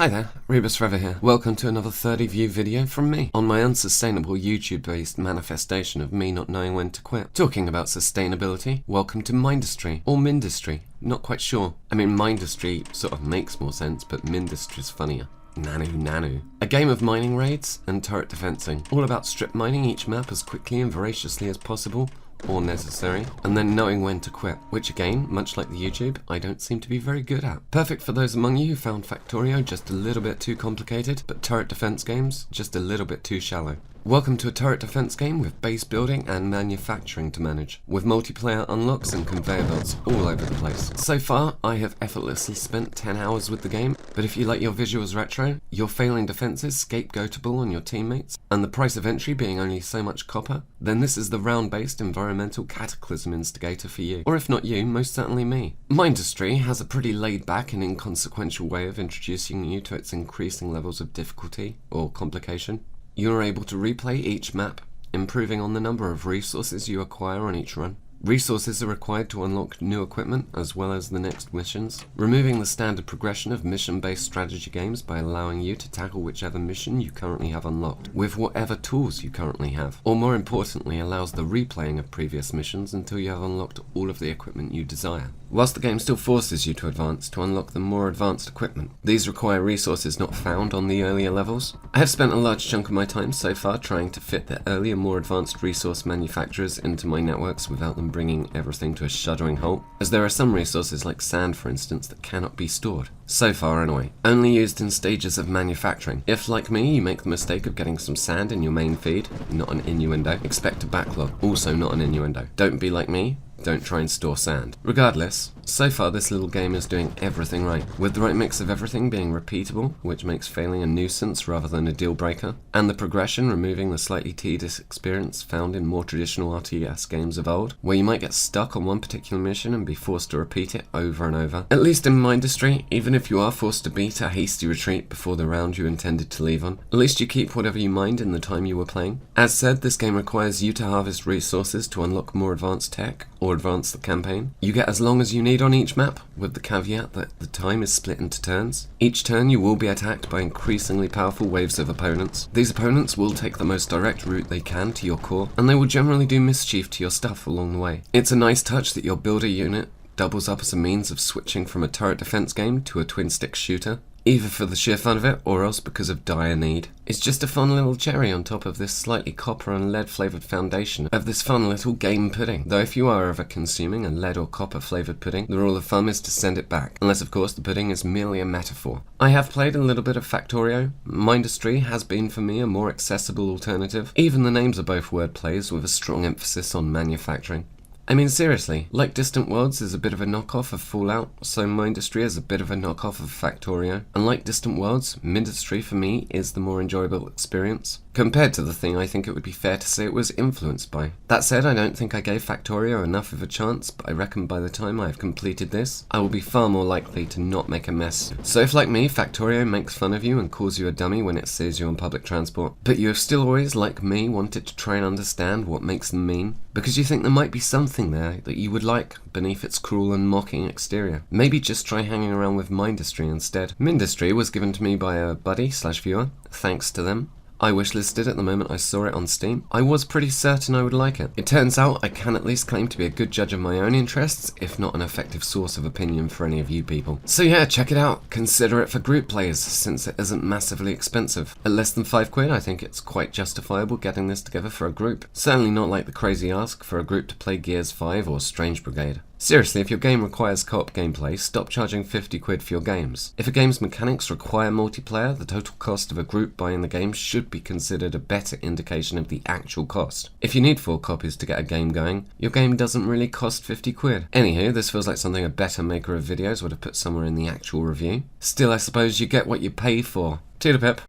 Hi there, Rebus Forever here. Welcome to another 30 view video from me on my unsustainable YouTube-based manifestation of me not knowing when to quit. Talking about sustainability, welcome to Mindustry, or Mindustry, not quite sure. I mean, Mindustry sort of makes more sense, but Mindustry's funnier. Nanu. A game of mining raids and turret defensing, all about strip mining each map as quickly and voraciously as possible, or necessary, and then knowing when to quit, which again, much like the YouTube, I don't seem to be very good at. Perfect for those among you who found Factorio just a little bit too complicated, but turret defense games just a little bit too shallow. Welcome to a turret defense game with base building and manufacturing to manage, with multiplayer unlocks and conveyor belts all over the place. So far, I have effortlessly spent 10 hours with the game, but if you like your visuals retro, your failing defenses scapegoatable on your teammates, and the price of entry being only so much copper, then this is the round-based environmental cataclysm instigator for you. Or if not you, most certainly me. Mindustry has a pretty laid-back and inconsequential way of introducing you to its increasing levels of difficulty, or complication. You are able to replay each map, improving on the number of resources you acquire on each run. Resources are required to unlock new equipment as well as the next missions, removing the standard progression of mission-based strategy games by allowing you to tackle whichever mission you currently have unlocked, with whatever tools you currently have, or more importantly allows the replaying of previous missions until you have unlocked all of the equipment you desire. Whilst the game still forces you to advance to unlock the more advanced equipment, these require resources not found on the earlier levels. I have spent a large chunk of my time so far trying to fit the earlier more advanced resource manufacturers into my networks without them bringing everything to a shuddering halt, as there are some resources like sand for instance that cannot be stored. So far anyway, only used in stages of manufacturing. If like me you make the mistake of getting some sand in your main feed, not an innuendo, expect a backlog, also not an innuendo. Don't be like me. Don't try and store sand. Regardless, so far this little game is doing everything right, with the right mix of everything being repeatable, which makes failing a nuisance rather than a deal breaker, and the progression removing the slightly tedious experience found in more traditional RTS games of old, where you might get stuck on one particular mission and be forced to repeat it over and over. At least in Mindustry, even if you are forced to beat a hasty retreat before the round you intended to leave on, at least you keep whatever you mined in the time you were playing. As said, this game requires you to harvest resources to unlock more advanced tech, or advance the campaign. You get as long as you need on each map, with the caveat that the time is split into turns. Each turn you will be attacked by increasingly powerful waves of opponents. These opponents will take the most direct route they can to your core, and they will generally do mischief to your stuff along the way. It's a nice touch that your builder unit doubles up as a means of switching from a turret defense game to a twin-stick shooter, either for the sheer fun of it or else because of dire need. It's just a fun little cherry on top of this slightly copper and lead flavoured foundation of this fun little game pudding. Though if you are ever consuming a lead or copper flavoured pudding, the rule of thumb is to send it back, unless of course the pudding is merely a metaphor. I have played a little bit of Factorio. Mindustry has been for me a more accessible alternative. Even the names are both word plays with a strong emphasis on manufacturing. I mean seriously, like Distant Worlds is a bit of a knockoff of Fallout, so Mindustry is a bit of a knockoff of Factorio. And like Distant Worlds, Mindustry for me is the more enjoyable experience. Compared to the thing I think it would be fair to say it was influenced by. That said, I don't think I gave Factorio enough of a chance, but I reckon by the time I have completed this, I will be far more likely to not make a mess. So if like me, Factorio makes fun of you and calls you a dummy when it sees you on public transport, but you have still always, like me, wanted to try and understand what makes them mean, because you think there might be something there that you would like beneath its cruel and mocking exterior, maybe just try hanging around with Mindustry instead. Mindustry was given to me by a buddy/viewer, thanks to them. I wishlisted it the moment I saw it on Steam. I was pretty certain I would like it. It turns out I can at least claim to be a good judge of my own interests, if not an effective source of opinion for any of you people. So yeah, check it out. Consider it for group players, since it isn't massively expensive. At less than £5, I think it's quite justifiable getting this together for a group. Certainly not like the crazy ask for a group to play Gears 5 or Strange Brigade. Seriously, if your game requires co-op gameplay, stop charging £50 for your games. If a game's mechanics require multiplayer, the total cost of a group buying the game should be considered a better indication of the actual cost. If you need 4 copies to get a game going, your game doesn't really cost £50. Anywho, this feels like something a better maker of videos would have put somewhere in the actual review. Still, I suppose you get what you pay for. Toodle pip.